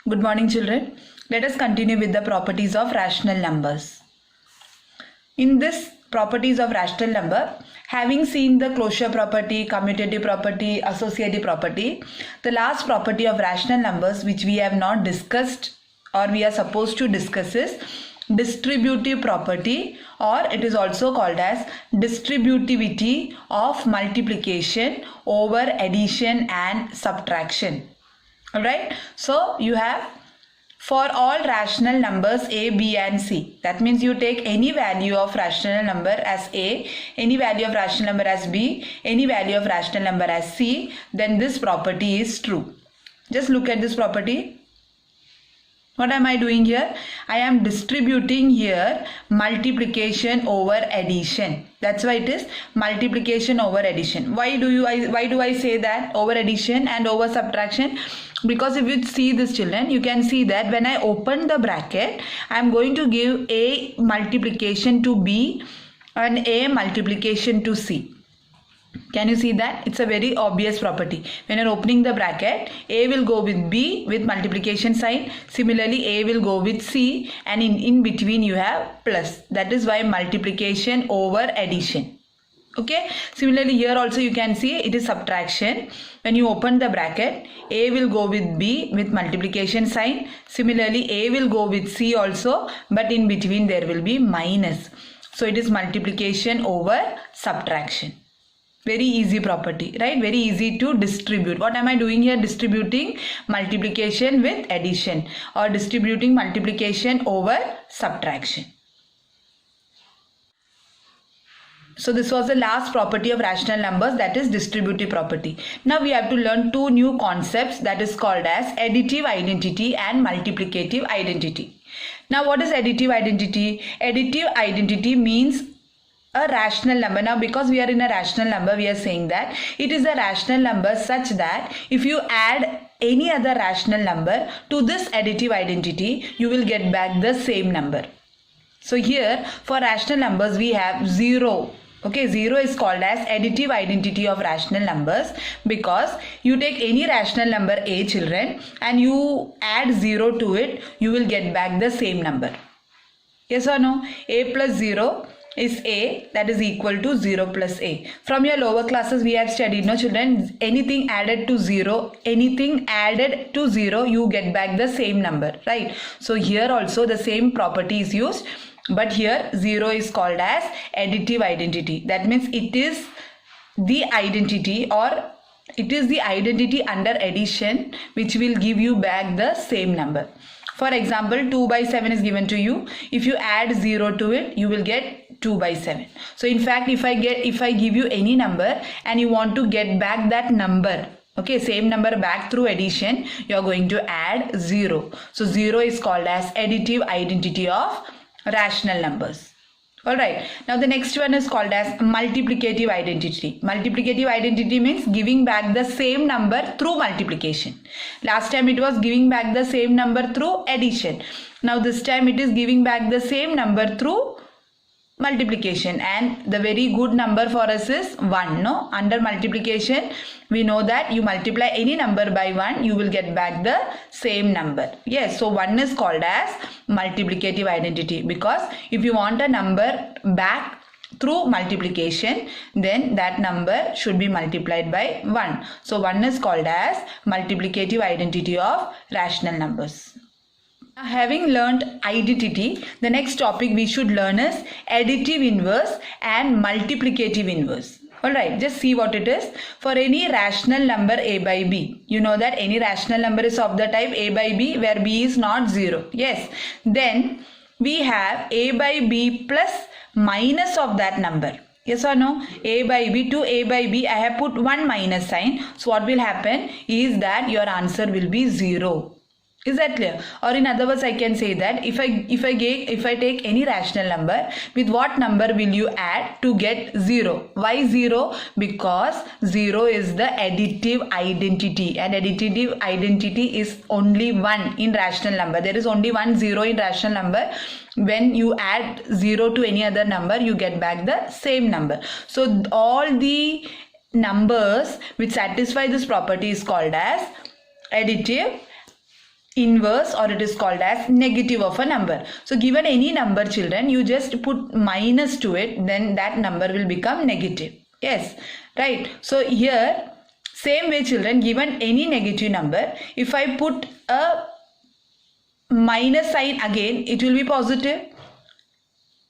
Good morning, children. Let us continue with the properties of rational numbers. In this properties of rational number, having seen the closure property, commutative property, associative property, the last property of rational numbers which we have not discussed or we are supposed to discuss is distributive property, or it is also called as distributivity of multiplication over addition and subtraction. Alright, so you have for all rational numbers a, b and c. That means you take any value of rational number as a, any value of rational number as b, any value of rational number as c, then this property is true. Just look at this property. What am I doing here? I am distributing here multiplication over addition. That's why it is multiplication over addition. Why do I say that over addition and over subtraction? Because if you see this, children, you can see that when I open the bracket, I am going to give a multiplication to b and a multiplication to c. Can you see that? It's a very obvious property. When you're opening the bracket, a will go with b with multiplication sign. Similarly, a will go with c, and in between you have plus. That is why multiplication over addition. Okay. Similarly, here also you can see it is subtraction. When you open the bracket, a will go with b with multiplication sign. Similarly, a will go with c also, but in between there will be minus. So it is multiplication over subtraction. Very easy property, right? Very easy to distribute. What am I doing here? Distributing multiplication with addition, or distributing multiplication over subtraction. So this was the last property of rational numbers, that is distributive property. Now we have to learn two new concepts, that is called as additive identity and multiplicative identity. Now what is additive identity? Additive identity means a rational number. Now because we are in a rational number, we are saying that it is a rational number such that if you add any other rational number to this additive identity, you will get back the same number. So here for rational numbers we have 0. Okay, 0 is called as additive identity of rational numbers because you take any rational number a, children, and you add 0 to it, you will get back the same number. Yes or no? A plus 0 is a, that is equal to 0 plus a. From your lower classes we have studied, no children, anything added to 0, you get back the same number, right? So here also the same property is used, but here 0 is called as additive identity. That means it is the identity, or it is the identity under addition which will give you back the same number. For example, 2 by 7 is given to you. If you add 0 to it, you will get 2 by 7. So in fact, if I give you any number and you want to get back that number, okay, same number back through addition, you are going to add 0. So 0 is called as additive identity of rational numbers. Alright, now the next one is called as multiplicative identity. Multiplicative identity means giving back the same number through multiplication. Last time it was giving back the same number through addition. Now this time it is giving back the same number through multiplication, and the very good number for us is 1. No, under multiplication we know that you multiply any number by 1, you will get back the same number. Yes, so 1 is called as multiplicative identity because if you want a number back through multiplication, then that number should be multiplied by 1. So 1 is called as multiplicative identity of rational numbers. Having learnt identity, the next topic we should learn is additive inverse and multiplicative inverse. Alright, just see what it is. For any rational number a by b, you know that any rational number is of the type a by b where b is not 0. Yes, then we have a by b plus minus of that number. Yes or no? A by b, to a by b I have put one minus sign. So what will happen is that your answer will be 0. Is that clear? Or in other words, I can say that if I take any rational number, with what number will you add to get 0? Why 0? Because 0 is the additive identity, and additive identity is only 1 in rational number. There is only one 0 in rational number. When you add 0 to any other number, you get back the same number. So all the numbers which satisfy this property is called as additive inverse, or it is called as negative of a number. So given any number, children, you just put minus to it, then that number will become negative. Yes, right. So here, same way, children, given any negative number, if I put a minus sign again, it will be positive.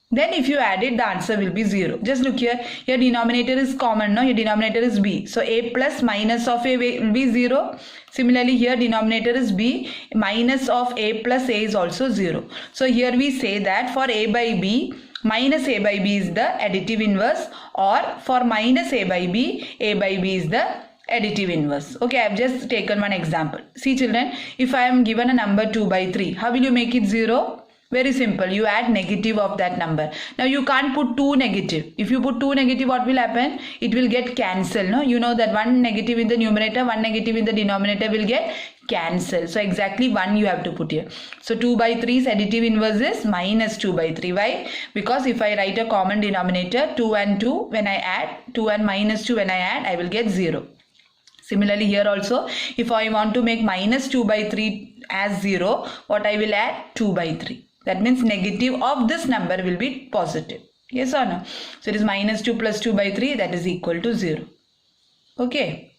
Then if you add it, the answer will be 0. Just look here. Your denominator is common, no? Your denominator is b. So a plus minus of a will be 0. Similarly, here denominator is b. Minus of a plus a is also 0. So here we say that for a by b, minus a by b is the additive inverse, or for minus a by b is the additive inverse. Okay, I have just taken one example. See, children, if I am given a number 2 by 3, how will you make it 0? Very simple. You add negative of that number. Now you can't put 2 negative. If you put 2 negative, what will happen? It will get cancelled. No, you know that one negative in the numerator, one negative in the denominator will get cancelled. So exactly 1 you have to put here. So 2 by 3's additive inverse is minus 2 by 3. Why? Because if I write a common denominator, 2 and 2, when I add, 2 and minus 2 when I add, I will get 0. Similarly here also, if I want to make minus 2 by 3 as 0, what I will add? 2 by 3. That means negative of this number will be positive. Yes or no? So it is minus 2 plus 2 by 3, that is equal to 0. Okay.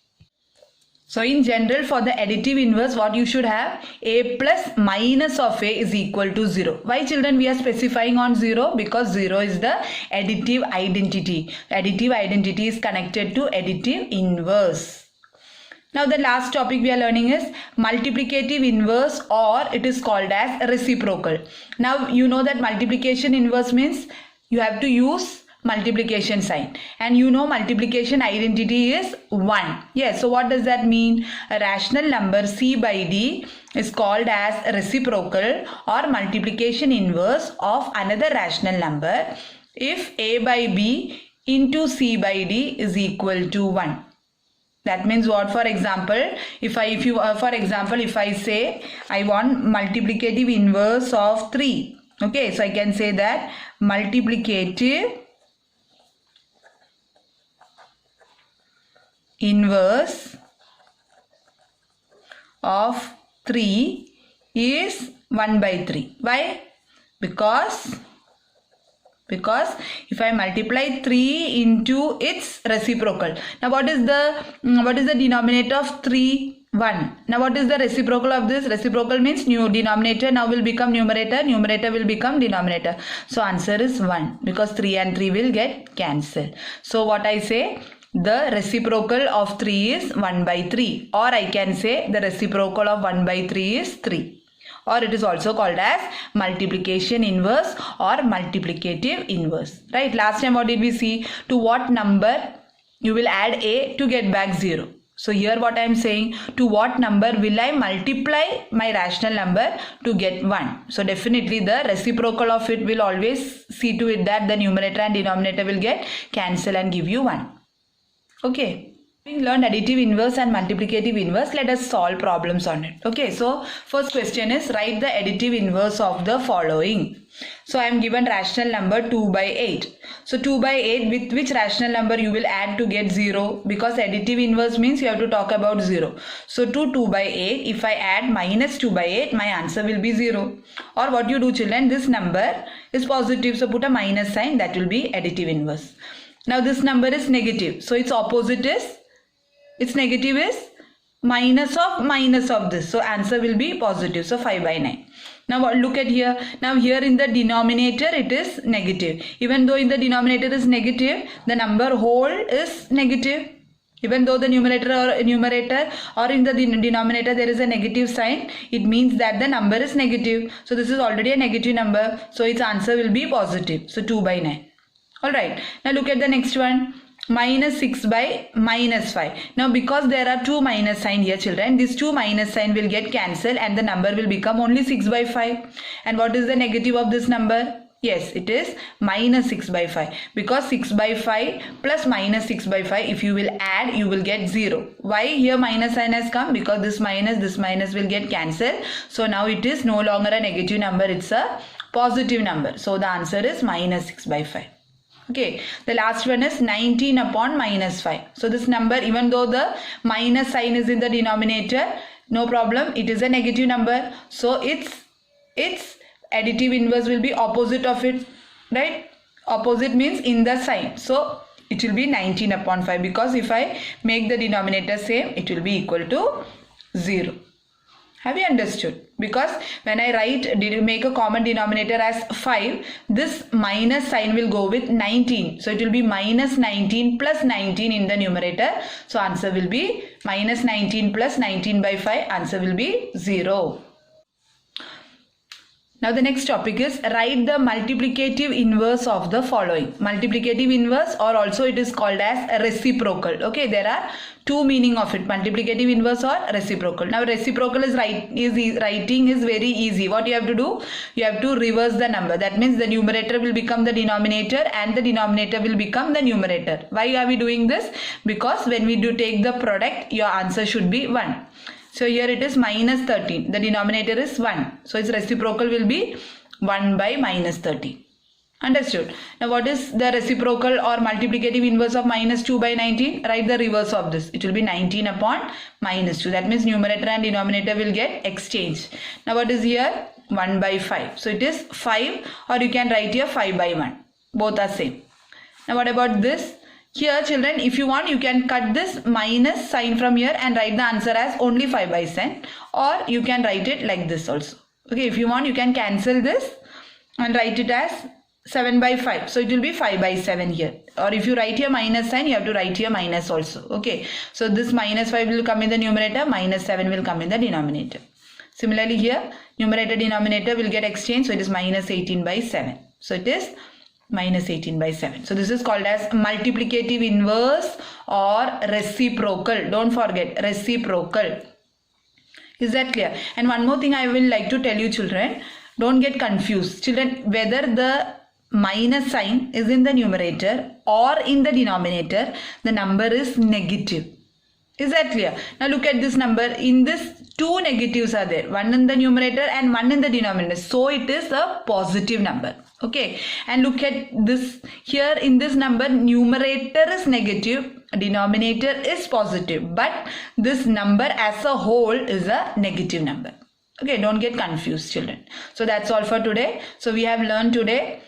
So in general, for the additive inverse, what you should have? A plus minus of a is equal to 0. Why, children, we are specifying on 0? Because 0 is the additive identity. Additive identity is connected to additive inverse. Now the last topic we are learning is multiplicative inverse, or it is called as reciprocal. Now you know that multiplication inverse means you have to use multiplication sign, and you know multiplication identity is 1. Yes, so what does that mean? A rational number c by d is called as reciprocal or multiplication inverse of another rational number if a by b into c by d is equal to 1. That means what? For example, if I say I want multiplicative inverse of 3. Okay, so I can say that multiplicative inverse of 3 is 1 by 3. Why? Because if I multiply 3 into its reciprocal. Now what is the denominator of 3? 1. Now what is the reciprocal of this? Reciprocal means new denominator now will become numerator, numerator will become denominator. So answer is 1, because 3 and 3 will get cancelled. So what I say? The reciprocal of 3 is 1 by 3, or I can say the reciprocal of 1 by 3 is 3. Or it is also called as multiplication inverse or multiplicative inverse. Right? Last time what did we see? To what number you will add a to get back 0. So here what I am saying, to what number will I multiply my rational number to get 1. So definitely the reciprocal of it will always see to it that the numerator and denominator will get cancelled and give you 1. Okay. Having learned additive inverse and multiplicative inverse, let us solve problems on it. Okay, so first question is write the additive inverse of the following. So I am given rational number 2 by 8. So 2 by 8, with which rational number you will add to get 0? Because additive inverse means you have to talk about 0. So to 2 by 8, if I add minus 2 by 8, my answer will be 0. Or what you do, children, this number is positive, so put a minus sign, that will be additive inverse. Now this number is negative, so its opposite is, its negative is minus of this. So answer will be positive. So 5 by 9. Now look at here. Now here in the denominator it is negative. Even though in the denominator is negative, the number whole is negative. Even though the numerator or in the denominator there is a negative sign, it means that the number is negative. So this is already a negative number. So its answer will be positive. So 2 by 9. Alright. Now look at the next one. Minus 6 by minus 5. Now because there are two minus sign here, children, these two minus sign will get cancelled and the number will become only 6 by 5. And what is the negative of this number? Yes, it is minus 6 by 5. Because 6 by 5 plus minus 6 by 5, if you will add, you will get 0. Why here minus sign has come? Because this minus will get cancelled. So now it is no longer a negative number, it's a positive number. So the answer is minus 6 by 5. Okay, the last one is 19 upon minus 5. So this number, even though the minus sign is in the denominator, No problem, it is a negative number, so its additive inverse will be opposite of it, right? Opposite means in the sign, so it will be 19 upon 5, because if I make the denominator same, it will be equal to 0. Have you understood? Because when I make a common denominator as 5, this minus sign will go with 19. So it will be minus 19 plus 19 in the numerator. So answer will be minus 19 plus 19 by 5. Answer will be 0. Now the next topic is write the multiplicative inverse of the following. Multiplicative inverse, or also it is called as reciprocal. Okay, there are two meaning of it, multiplicative inverse or reciprocal. Now reciprocal writing is very easy. What you have to do? You have to reverse the number. That means the numerator will become the denominator and the denominator will become the numerator. Why are we doing this? Because when we do take the product, your answer should be 1. So here it is minus 13. The denominator is 1. So its reciprocal will be 1 by minus 13. Understood? Now what is the reciprocal or multiplicative inverse of minus 2 by 19? Write the reverse of this. It will be 19 upon minus 2. That means numerator and denominator will get exchanged. Now what is here? 1 by 5. So it is 5, or you can write here 5 by 1. Both are same. Now what about this? Here children, if you want, you can cut this minus sign from here and write the answer as only 5 by 7, or you can write it like this also. Okay, if you want, you can cancel this and write it as 7 by 5. So it will be 5 by 7 here. Or if you write here minus sign, you have to write here minus also. Okay, so this minus 5 will come in the numerator, minus 7 will come in the denominator. Similarly here, numerator denominator will get exchanged, so it is minus 18 by 7. So it is minus 18 by 7. So this is called as multiplicative inverse or reciprocal. Don't forget, reciprocal. Is that clear? And one more thing I will like to tell you children, don't get confused. Children, whether the minus sign is in the numerator or in the denominator, the number is negative. Is that clear? Now look at this number. In this, two negatives are there. One in the numerator and one in the denominator. So it is a positive number. Okay. And look at this. Here in this number, numerator is negative, denominator is positive. But this number as a whole is a negative number. Okay. Don't get confused children. So that's all for today. So we have learned today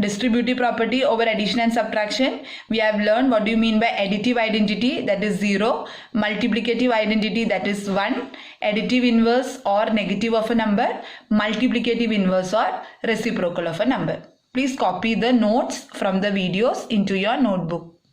distributive property over addition and subtraction. We have learned what do you mean by additive identity, that is 0, multiplicative identity, that is 1, additive inverse or negative of a number, multiplicative inverse or reciprocal of a number. Please copy the notes from the videos into your notebook.